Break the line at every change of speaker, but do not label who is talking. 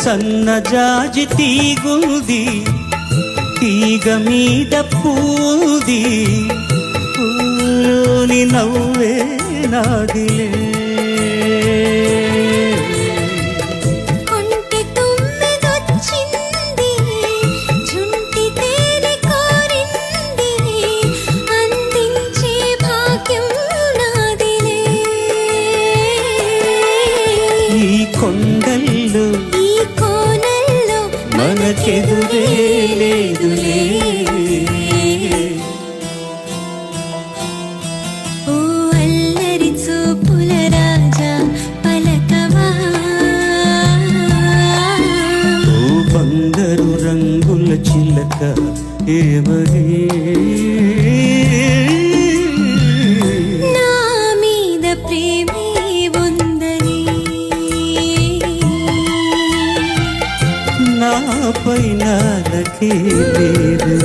సన్నజాజి తీగుంది, తీగ మీద పూది, పూలోని నవ్వే నాదిలే. కొండల్లో
ఈ కోనల్లో
మనకెదురే లేదులే.
ఓ అల్లరి చూపుల రాజా పలకవా,
ఓ బంగారు రంగుల చిలక ఏమని
నా మీద ప్రేమే
నా పైన లకే లేదు.